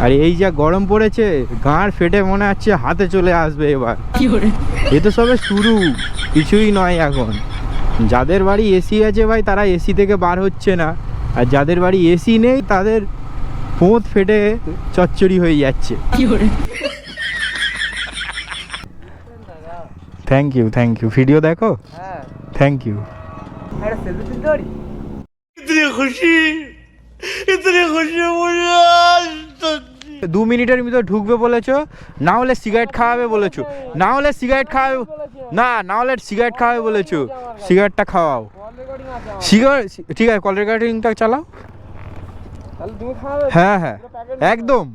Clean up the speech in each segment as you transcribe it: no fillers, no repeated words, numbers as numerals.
আর এই যা গরম পড়েছে গাঁড় ফেটে মনে হচ্ছে হাতে চলে আসবে এবার। এ তো সবে শুরু, কিছুই নয় এখন। যাদের বাড়ি এসি আছে ভাই তারা এসি থেকে বার হচ্ছে না, আর যাদের বাড়ি এসি নেই তাদের পোঁত ফেটে চচ্চড়ি হয়ে যাচ্ছে। থ্যাংক ইউ ভিডিও দেখো। Thank you. দু মিনিটের ভিতরে ঢুকবে বলেছো, না হলে সিগারেট খাওয়াবে বলেছো, না হলে সিগারেট খাওয়াবে, না হলে সিগারেট খাওয়াবে বলেছো, সিগারেটটা খাওয়াও। সিগারেট ঠিক আছে, কল রেকর্ডিংটা চালাও। হ্যাঁ হ্যাঁ একদম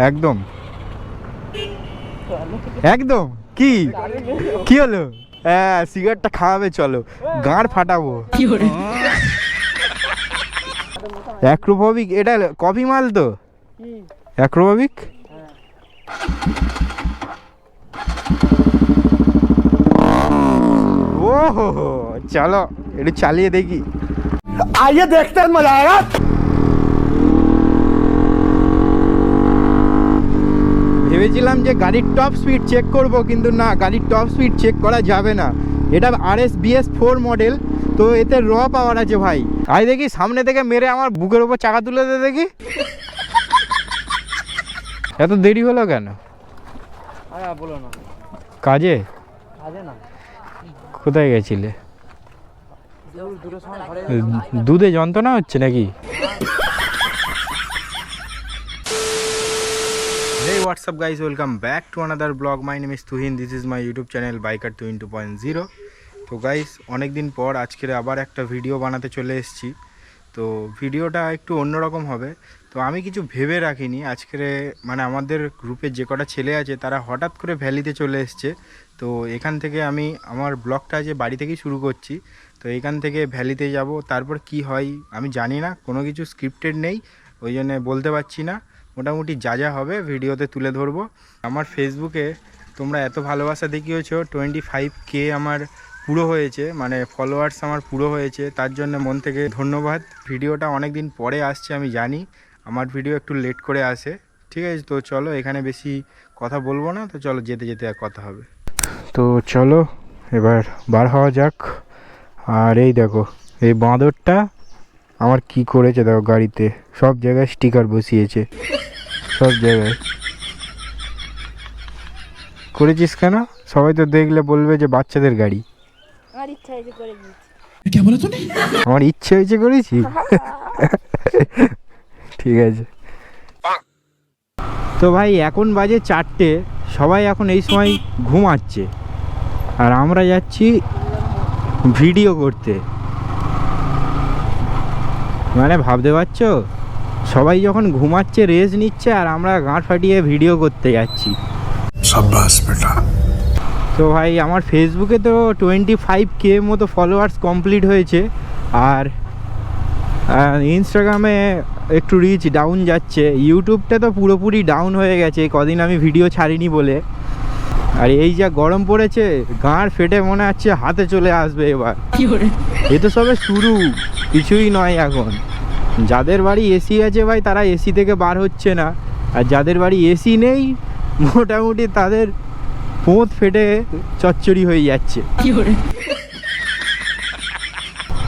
একদম একদম। কি কি হলো? হ্যাঁ সিগারেটটা খাওয়াবে, চলো গাঁড় ফাটাবো। অ্যাক্রোফোবিক, এটা কফি মাল তো অ্যাক্রোফোবিক। ও চলো একটু চালিয়ে দেখি। আইয়ে দেখতে মজা আয়েগা। ভেবেছিলাম যে গাড়ির টপ স্পিড চেক করব, কিন্তু না, গাড়ির টপ স্পিড চেক করা যাবে না। এটা RS-BS4 মডেল, তো এতে র পাওয়ার আছে ভাই। আই দেখি সামনে থেকে মেরে আমার বুকের উপর চাকা তুলে দে দেখি। এত দেরি হলো কেন? বলো না। কাজে না, কোথায় গেছিলে? দুধে যন্ত্রণা হচ্ছে নাকি? Hey, what's up guys, welcome back to another vlog. My name is Tuhin, this is my YouTube channel Biker Tuhin 2.0. তো গাইস অনেক দিন পর আজকে আবার একটা ভিডিও বানাতে চলে এসেছি। তো ভিডিওটা একটু অন্যরকম হবে। তো আমি কিছু ভেবে রাখিনি আজকে, মানে আমাদের গ্রুপে যে কটা ছেলে আছে তারা হঠাৎ করে ভ্যালিতে চলে এসছে। তো এখান থেকে আমি আমার ব্লগটা যে বাড়ি থেকেই শুরু করছি। তো এখান থেকে ভ্যালিতে যাব, তারপর কি হয় আমি জানি না, কোনো কিছু স্ক্রিপ্টেড নেই, ওই জন্য বলতে পারছি না। মোটামুটি যা যা হবে ভিডিওতে তুলে ধরবো। আমার ফেসবুকে তোমরা এত ভালোবাসা দেখিয়েছো, 25K আমার পুরো হয়েছে, মানে ফলোয়ার্স আমার পুরো হয়েছে, তার জন্য মন থেকে ধন্যবাদ। ভিডিওটা অনেক দিন পরে আসছে আমি জানি, আমার ভিডিও একটু লেট করে আসে, ঠিক আছে। তো চলো এখানে বেশি কথা বলবো না, তো চলো যেতে যেতে আর কথা হবে। তো চলো এবার বার হওয়া যাক। আর এই দেখো এই বাঁদরটা আমার কি করেছে দেখো, গাড়িতে সব জায়গায় স্টিকার বসিয়েছে, সব জায়গায়। করেছিস কেন? সবাই তো দেখলে বলবে যে বাচ্চাদের গাড়ি। আমার ইচ্ছা হয়েছে করে দিয়েছি। কি বলে তুমি? আমার ইচ্ছে হয়েছে করেছি। ঠিক আছে। তো ভাই এখন বাজে 4টে, সবাই এখন এই সময় ঘুমাচ্ছে, আর আমরা যাচ্ছি ভিডিও করতে। মানে ভাবতে পারছো, সবাই যখন ঘুমাচ্ছে রেস্ট নিচ্ছে, আর আমরা গাঁট ফাটিয়ে ভিডিও করতে যাচ্ছি। সাব্বাস বেটা। তো ভাই আমার ফেসবুকে তো 25K মতো ফলোয়ার্স কমপ্লিট হয়েছে, আর ইনস্টাগ্রামে একটু রিচ ডাউন যাচ্ছে, ইউটিউবটা তো পুরোপুরি ডাউন হয়ে গেছে কদিন আমি ভিডিও ছাড়িনি বলে। আর এই যা গরম পড়েছে গাঁড় ফেটে মনে হচ্ছে হাতে চলে আসবে এবার। এ তো সবে শুরু, কিছুই নয় এখন। যাদের বাড়ি এসি আছে ভাই তারা এসি থেকে বার হচ্ছে না, আর যাদের বাড়ি এসি নেই মোটামুটি তাদের পোঁত ফেটে চচ্চড়ি হয়ে যাচ্ছে।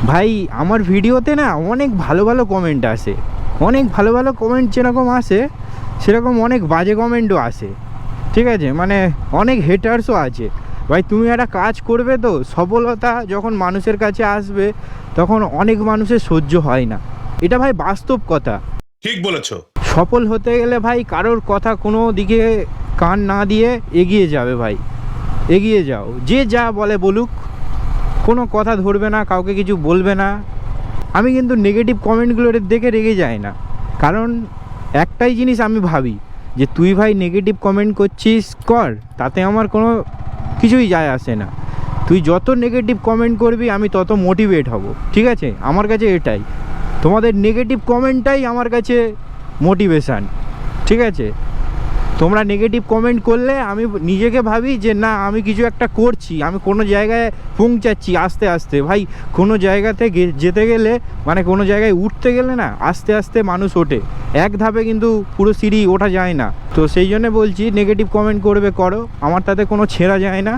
ভাই আমার ভিডিওতে না অনেক ভালো ভালো কমেন্ট আসে, অনেক ভালো ভালো কমেন্ট যেরকম আসে সেরকম অনেক বাজে কমেন্টও আসে, ঠিক আছে। মানে অনেক হেটার্সও আছে। ভাই তুমি একটা কাজ করবে, তো সফলতা যখন মানুষের কাছে আসবে তখন অনেক মানুষের সহ্য হয় না, এটা ভাই বাস্তব কথা। ঠিক বলেছো। সফল হতে গেলে ভাই কারোর কথা কোনো দিকে কান না দিয়ে এগিয়ে যাবে ভাই, এগিয়ে যাও। যে যা বলে বলুক, কোনো কথা ধরবে না, কাউকে কিছু বলবে না। আমি কিন্তু নেগেটিভ কমেন্টগুলো দেখে রেগে যাই না, কারণ একটাই জিনিস আমি ভাবি যে তুই ভাই নেগেটিভ কমেন্ট করছিস কর, তাতে আমার কোনো কিছুই যায় আসে না। তুই যত নেগেটিভ কমেন্ট করবি আমি তত মোটিভেট হব, ঠিক আছে। আমার কাছে এটাই, তোমাদের নেগেটিভ কমেন্টটাই আমার কাছে মোটিভেশান, ঠিক আছে। তোমরা নেগেটিভ কমেন্ট করলে আমি নিজেকে ভাবি যে না আমি কিছু একটা করছি, আমি কোনো জায়গায় পৌঁছাচ্ছি আস্তে আস্তে। ভাই কোনো জায়গাতে যেতে গেলে মানে কোনো জায়গায় উঠতে গেলে না আস্তে আস্তে মানুষ ওঠে, এক ধাপে কিন্তু পুরো সিঁড়ি ওঠা যায় না। তো সেই জন্য বলছি নেগেটিভ কমেন্ট করবে করো, আমার তাতে কোনো ছেঁড়া যায় না,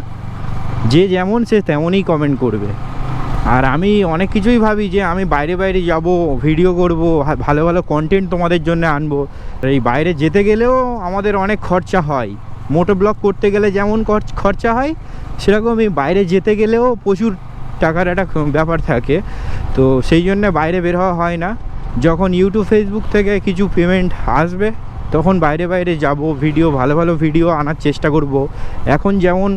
যে যেমন সে তেমনই কমেন্ট করবে। আর আমি অনেক কিছুই ভাবি যে আমি বাইরে বাইরে যাব, ভিডিও করব, ভালো ভালো কন্টেন্ট তোমাদের জন্য আনবো। এই বাইরে যেতে গেলেও আমাদের অনেক খরচা হয়, মোটো ব্লগ করতে গেলে যেমন খরচা হয় সেরকমই বাইরে যেতে গেলেও প্রচুর টাকার একটা ব্যাপার থাকে। তো সেই জন্য বাইরে বের হওয়া হয় না। যখন ইউটিউব ফেসবুক থেকে কিছু পেমেন্ট আসবে তখন বাইরে বাইরে যাব, ভিডিও ভালো ভালো ভিডিও আনার চেষ্টা করব। এখন যেমন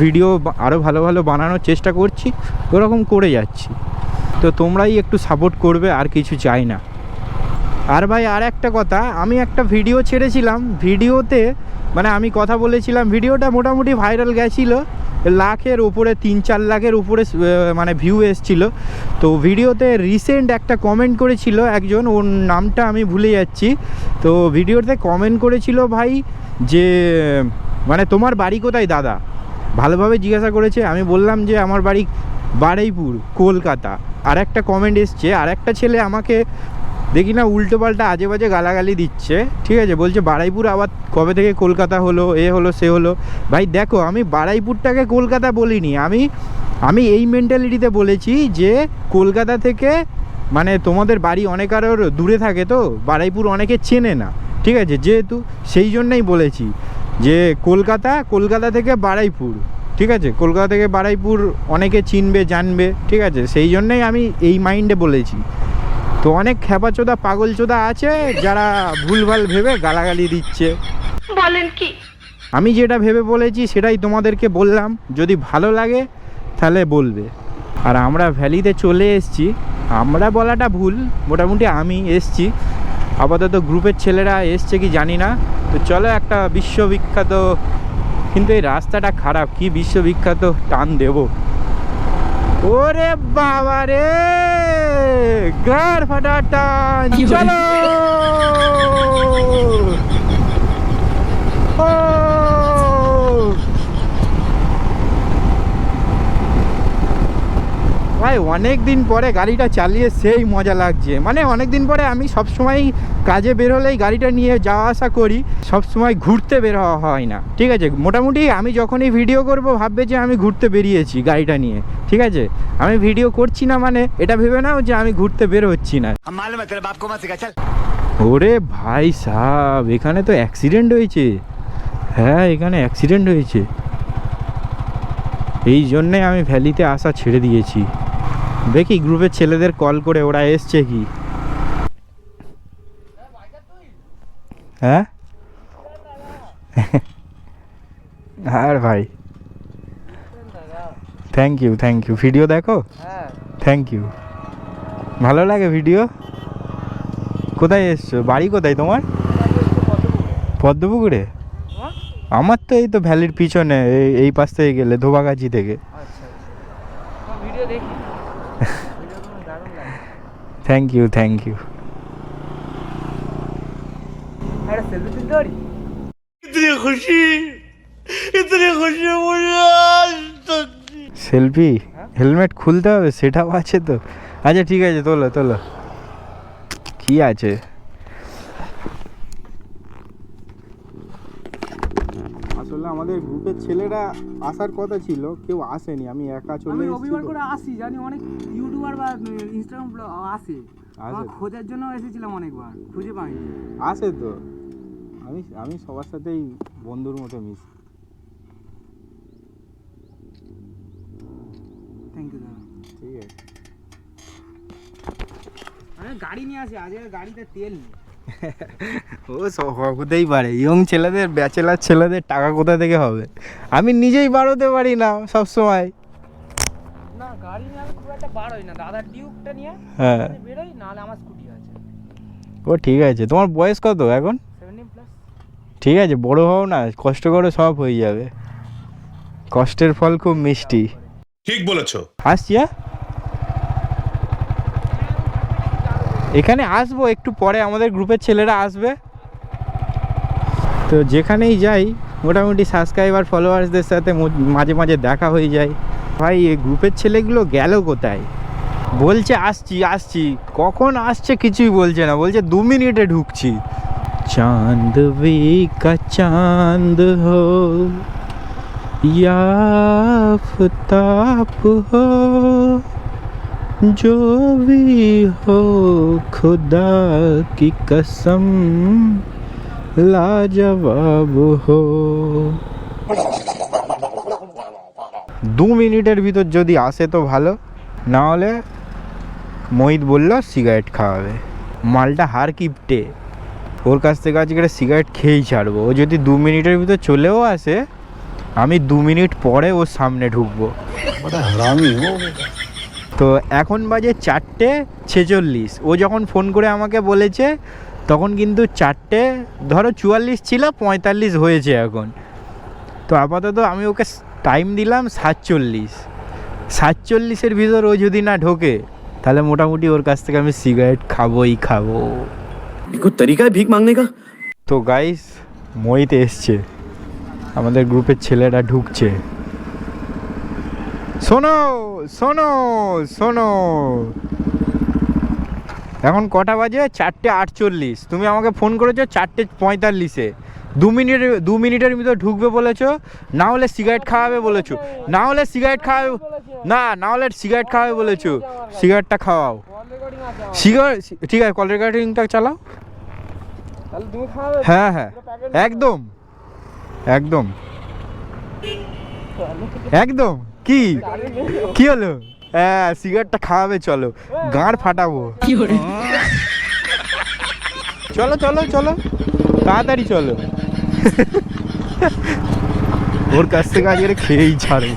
ভিডিও আরও ভালো ভালো বানানোর চেষ্টা করছি ওরকম করে যাচ্ছি। তো তোমরাই একটু সাপোর্ট করবে, আর কিছু চাই না। আর ভাই আর একটা কথা, আমি একটা ভিডিও ছেড়েছিলাম, ভিডিওতে মানে আমি কথা বলেছিলাম, ভিডিওটা মোটামুটি ভাইরাল গেছিলো, লাখের উপরে 3-4 লাখের উপরে মানে ভিউ এসছিল। তো ভিডিওতে রিসেন্ট একটা কমেন্ট করেছিল একজন, ওর নামটা আমি ভুলে যাচ্ছি। তো ভিডিওতে কমেন্ট করেছিল ভাই যে মানে তোমার বাড়ি কোথায় দাদা, ভালোভাবে জিজ্ঞাসা করেছে। আমি বললাম যে আমার বাড়ি বারুইপুর, কলকাতা। আর একটা কমেন্ট এসছে, আর একটা ছেলে আমাকে দেখি না উল্টো পাল্টা আজে বাজে গালাগালি দিচ্ছে, ঠিক আছে, বলছে বারুইপুর আবার কবে থেকে কলকাতা হলো, এ হলো সে হলো। ভাই দেখো আমি বারুইপুরটাকে কলকাতা বলিনি, আমি এই মেন্টালিটিতে বলেছি যে কলকাতা থেকে মানে তোমাদের বাড়ি অনেক আরও দূরে থাকে, তো বারুইপুর অনেকে চেনে না, ঠিক আছে, যেহেতু সেই জন্যই বলেছি যে কলকাতা থেকে বারুইপুর, ঠিক আছে, কলকাতা থেকে বারুইপুর অনেকে চিনবে জানবে, ঠিক আছে, সেই জন্যই আমি এই মাইন্ডে বলেছি। তো অনেক খ্যাপাচোদা পাগলচোদা আছে যারা ভুলভাল ভেবে গালাগালি দিচ্ছে। বলেন কি? আমি যেটা ভেবে বলেছি সেটাই তোমাদেরকে বললাম, যদি ভালো লাগে তাহলে বলবে। আর আমরা ভ্যালিতে চলে এসেছি, আমরা বলাটা ভুল, মোটামুটি আমি এসছি, আপাতত গ্রুপের ছেলেরা এসছে কি জানি না। তো চলো একটা বিশ্ববিখ্যাত, কিন্তু এই রাস্তাটা খারাপ, কি বিশ্ববিখ্যাত টান দেব। ওরে বাবা রে, গাড় ফাটা টান, চলো। ও ভাই অনেক দিন পরে গাড়িটা চালিয়ে সেই মজা লাগছে, মানে অনেক দিন পরে। আমি সবসময় কাজে বের হলেই গাড়িটা নিয়ে যাওয়া আসা করি, সবসময় ঘুরতে বের হওয়া হয় না, ঠিক আছে। মোটামুটি আমি যখনই ভিডিও করব ভাববে যে আমি ঘুরতে বেরিয়েছি গাড়িটা নিয়ে, ঠিক আছে। আমি ভিডিও করছি না মানে এটা ভেবে নাও যে আমি ঘুরতে বের হচ্ছি না। ওরে ভাই সাহেব, এখানে তো অ্যাক্সিডেন্ট হয়েছে। হ্যাঁ এখানে অ্যাক্সিডেন্ট হয়েছে, এই জন্যে আমি ভ্যালিতে আসা ছেড়ে দিয়েছি। দেখি গ্রুপের ছেলেদের কল করে ওরা এসছে কি। হ্যাঁ আর ভাই থ্যাংক ইউ ভিডিও দেখো, হ্যাঁ থ্যাংক ইউ, ভালো লাগে ভিডিও। কোথায় এসছো, বাড়ি কোথায় তোমার? পদ্মপুকুরে? আমার তো এই তো ভ্যালির পিছনে, এই পাশ থেকে গেলে ধোবাগাছি থেকে। আচ্ছা ভিডিও দেখি, ভিডিওগুলো দারুণ লাগে। থ্যাংক ইউ একটা সেলফি তুলতে পারি? সেলফি? হেলমেট খুলতে হবে, সেটাও আছে তো। আচ্ছা ঠিক আছে, তোলো কি আছে। আসলে আমাদের গ্রুপের ছেলেরা আসার কথা ছিল, কেউ আসেনি, আমি একা চলে এসেছি। রবিবার করে আসি, জানি অনেক ইউটিউবার বা ইনস্টাগ্রাম আসে, আমার খোঁজার জন্য এসেছিলাম, অনেকবার খুঁজে পাইনি। আসে তো, আমি সবার সাথেই বন্ধুর মতো মিশি। থ্যাংক ইউ দাদা। ঠিক আছে, আমি গাড়ি নিয়ে আসি, আজকে গাড়িতে তেল নেই। ও সব হতেই পারে, ইয়ং ছেলেদের, ব্যাচেলার ছেলেদের টাকা কোথা থেকে হবে? আমি নিজেই বাড়াতে পারি না সব সময়। না গাড়ি নিয়ে আমি খুব একটা বার হই না, দাদার ডিউকটা নিয়ে হ্যাঁ বেরোই, নাহলে আমার স্কুটি আছে। ও ঠিক আছে, তোমার বয়স কত এখন? 17+। ঠিক আছে, বড় হও না, কষ্ট করে সব হয়ে যাবে, কষ্টের ফল খুব মিষ্টি। ঠিক বলেছো। আসছি, হ্যাঁ এখানে আসবো একটু পরে, আমাদের গ্রুপের ছেলেরা আসবে। তো তো যেখানেই যাই মোটামুটি সাবস্ক্রাইবার ফলোয়ার্সদের সাথে মাঝে মাঝে দেখা হয়ে যায়। ভাই এই গ্রুপের ছেলেগুলো গেল কোথায়? বলছে আসছি আসছি, কখন আসছে কিছুই বলছে না, বলছে 2 মিনিটে ঢুকছি। চাঁদवी का चांद हो या आफताब हो, जो भी हो खुदा की कसम लाजवाब हो। 2 মিনিটের ভিতর যদি আসে তো ভালো, না হলে মোহিত বলল সিগারেট খাওয়াবে। মালটা হার কিপটে, ওর কাছ থেকে আজকে সিগারেট খেয়েই ছাড়বো। ও যদি 2 মিনিটের ভিতর চলেও আসে, আমি 2 মিনিট পরে ওর সামনে ঢুকবো। তো এখন বাজে 4:46। ও যখন ফোন করে আমাকে বলেছে তখন কিন্তু 4:44 ছিল, 45 হয়েছে এখন। তো আপাতত আমি ওকে টাইম দিলাম 47-এর ভিতর ও যদি না ঢোকে তাহলে মোটামুটি ওর কাছ থেকে আমি সিগারেট খাবোই খাবো। তরিকা ভিক মাংনে কা। তো গাইস মোহিত এসছে, আমাদের গ্রুপের ছেলেরা ঢুকছে। শোনো শোনো শোনো, এখন কটা বাজে? 4:48। তুমি আমাকে ফোন করেছো 4:45-এ। 2 মিনিটের ভিতর ঢুকবে বলেছো, না হলে সিগারেট খাওয়াবে বলেছো, না হলে সিগারেট খাওয়াবে, না হলে সিগারেট খাওয়াবে বলেছো। সিগারেটটা খাওয়াও। সিগারেট ঠিক আছে, কল রেকর্ডিংটা চালাও। হ্যাঁ হ্যাঁ একদম একদম একদম। কি কি হলো? হ্যাঁ সিগারেটটা খাওয়াবে, চলো গাঁড় ফাটাবো। চলো চলো চলো তাড়াতাড়ি চলো। ওর কাছ থেকে আজকে খেয়েই ছাড়বো।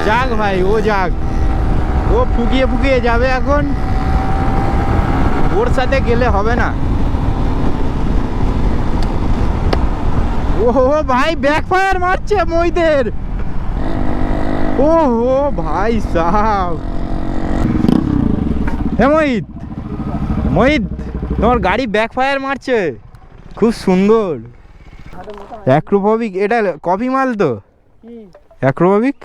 যাক ভাই, ও যাক, ও ফুকিয়ে ফুকিয়ে যাবে এখন, ওর সাথে গেলে হবে না। ও ভাই ব্যাকফায়ার মারছে মোহিতের। ও ভাই সাহেব, হে মোহিত, মোহিত তোমার গাড়ি ব্যাকফায়ার মারছে, খুব সুন্দর। অ্যাক্রোফোবিক, এটা কপি মাল তো? অ্যাক্রোফোবিক।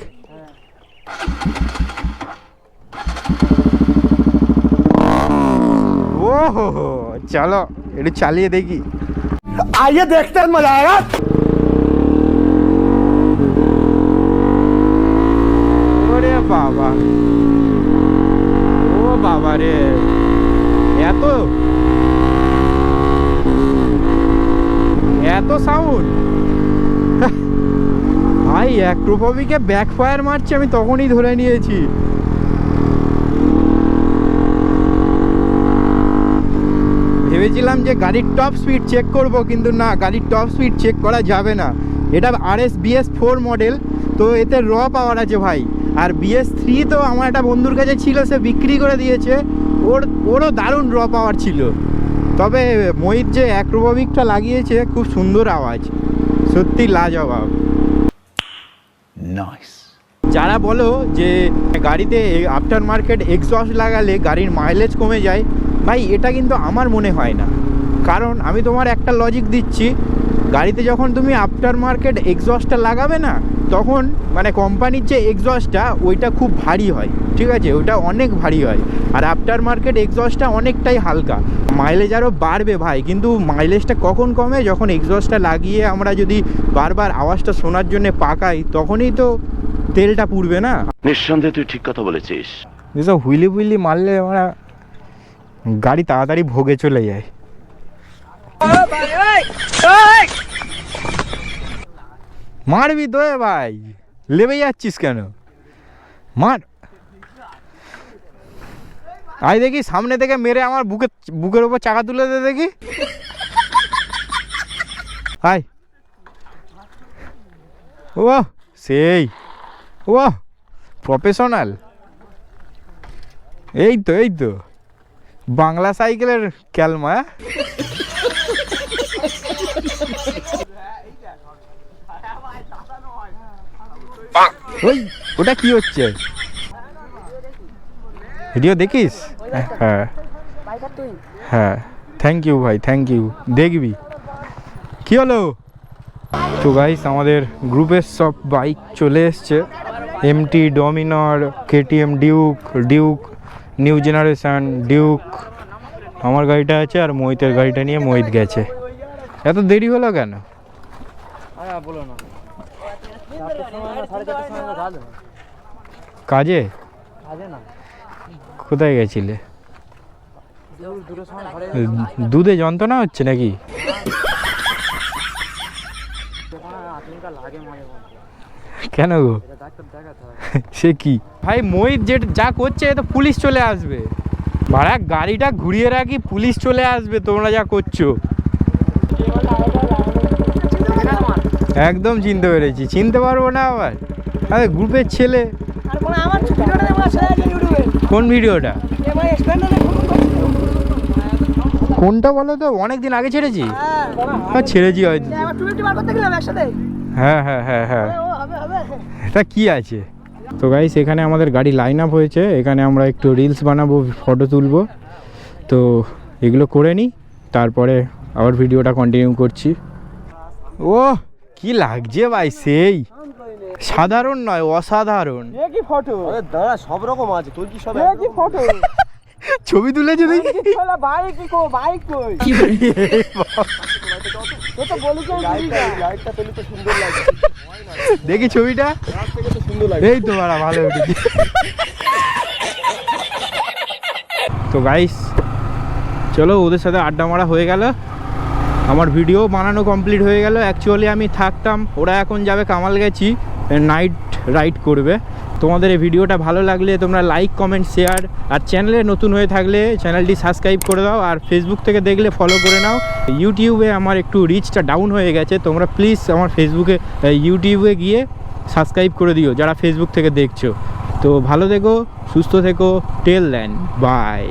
ও চলো একটু চালিয়ে দেখি। आइए देखते हैं मजा आएगा। ওরে বাবা, ও বাবা রে, এত এত সাউন্ড। ভাই অ্যাক্রোফোবিকে ব্যাকফায়ার মারছে, আমি তখনই ধরে নিয়েছি। ভেবেছিলাম যে গাড়ির টপ স্পিড চেক করব, কিন্তু না, গাড়ির টপ স্পিড চেক করা যাবে না। এটা RS BS4 মডেল, তো এতে র পাওয়ার আছে ভাই। আর BS3 তো আমার একটা বন্ধুর কাছে ছিল, সে বিক্রি করে দিয়েছে, ওরও দারুণ র পাওয়ার ছিল। তবে মোহিত যে অ্যাক্রোফোবিকটা লাগিয়েছে খুব সুন্দর আওয়াজ, সত্যি লাজবাব। नाइस। যারা বলো যে গাড়িতে আফটার মার্কেট এক্সস্ট লাগালে গাড়ির মাইলেজ কমে যায়, ভাই এটা কিন্তু আমার মনে হয় না। কারণ আমি তোমার একটা লজিক দিচ্ছি, গাড়িতে যখন তুমি আফটার মার্কেট এক্সস্টটা লাগাবে না, তখন মানে কোম্পানির যে এক্সস্টটা ওইটা খুব ভারী হয়, ঠিক আছে, ওইটা অনেক ভারী হয়। আর আফটার মার্কেট এক্সস্টটা অনেকটাই হালকা, মাইলেজ আরও বাড়বে ভাই। কিন্তু মাইলেজটা কখন কমে? যখন এক্সস্টটা লাগিয়ে আমরা যদি বারবার আওয়াজটা শোনার জন্য পাকাই, তখনই তো তেলটা পুড়বে না। নিঃসন্দেহে তুই ঠিক কথা বলেছিস। যেসব হুইলি ফুইলি মারলে আমরা গাড়ি তাড়াতাড়ি ভোগে চলে যায়। মারবি তো ভাই, লেবে যাচ্ছিস কেন? মার। আই দেখি সামনে থেকে মেরে আমার বুকের উপর চাকা তুলে দে দেখি। আয়। ও সেই, ও প্রফেশনাল। এই তো বাংলা সাইকেলের ক্যালমা। ওই ওটা কি হচ্ছে? ভিডিও দেখিস? হ্যাঁ বাইকার তুই হ্যাঁ থ্যাংক ইউ ভাই, থ্যাংক ইউ। দেখবি কি হলো? তো গাইস আমাদের গ্রুপের সব বাইক চলে এসছে, MT, Dominar, KTM, Duke new generation, Duke. আমার গাড়িটা আছে আর মোহিতের গাড়িটা নিয়ে মোহিত গেছে। এত দেরি হলো কেন? আরে বলো না, 4টার সময় না 4:30টার সময় আমরা গাল কাজে? আজে না, কোথায় গেছিলে? দুটোর সময় ঘরে দুধে যন্ত্রণা হচ্ছে নাকি? আতঙ্কা লাগে মাঝে মধ্যে, কেন গো? এটা ডাক্তার দেখাতে হয়। সে কি ভাই, মোহিত যে যা করছে এ তো পুলিশ চলে আসবে। ভাড়া গাড়িটা ঘুরিয়ে রাখি, পুলিশ চলে আসবে তোমরা যা করছো। একদম চিনতে পেরেছি, চিনতে পারবো না আবার? আরে গ্রুপের ছেলে। আর কোন আমার ভিডিওটা দেখো ছেড়ে দিই ইউটিউবে কোন ভিডিওটা? এবার স্প্লেন্ডারে ফটো করছি। কোনটা বলো তো? অনেক দিন আগে ছেড়েছি। হ্যাঁ ছেড়েছি হয়তো। এবার টুইটি বার করতে গেলাম একসাথে। হ্যাঁ হ্যাঁ হ্যাঁ হ্যাঁ, ও হবে এটা কি আছে? তো গাইস এখানে আমাদের গাড়ি লাইন আপ হয়েছে, এখানে আমরা একটু রিলস বানাবো, ফটো তুলবো। তো এগুলো করে নিই, তারপরে আবার ভিডিওটা কন্টিনিউ করছি। ও কি লাগছে ভাই, সেই সাধারণ নয় অসাধারণ। এ কি ফটো? আরে দাঁড়া, সব রকম আছে, তোর কি সব এ কি ফটো? ছবি তুলেছে দেখি। শালা বাইক কি কো, বাইক কই? তো তো বলি যে লাইটটা পেলে তো সুন্দর লাগে। দেখি ছবিটা, তো সুন্দর লাগে। এই তো বাড়া ভালো উঠেছে। তো গাইস চলো, ওদের সাথে আড্ডা মারা হয়ে গেল, আমার ভিডিও বানানো কমপ্লিট হয়ে গেল। অ্যাকচুয়ালি আমি থাকতাম, ওরা এখন যাবে কামাল গেছি, নাইট রাইড করবে। তোমাদের এই ভিডিওটা ভালো লাগলে তোমরা লাইক, কমেন্ট, শেয়ার, আর চ্যানেলে নতুন হয়ে থাকলে চ্যানেলটি সাবস্ক্রাইব করে দাও। আর ফেসবুক থেকে দেখলে ফলো করে নাও। ইউটিউবে আমার একটু রিচটা ডাউন হয়ে গেছে, তোমরা প্লিজ আমার ফেসবুকে, ইউটিউবে গিয়ে সাবস্ক্রাইব করে দিও যারা ফেসবুক থেকে দেখছো। তো ভালো থেকো, সুস্থ থেকো, টেল দেন, বাই।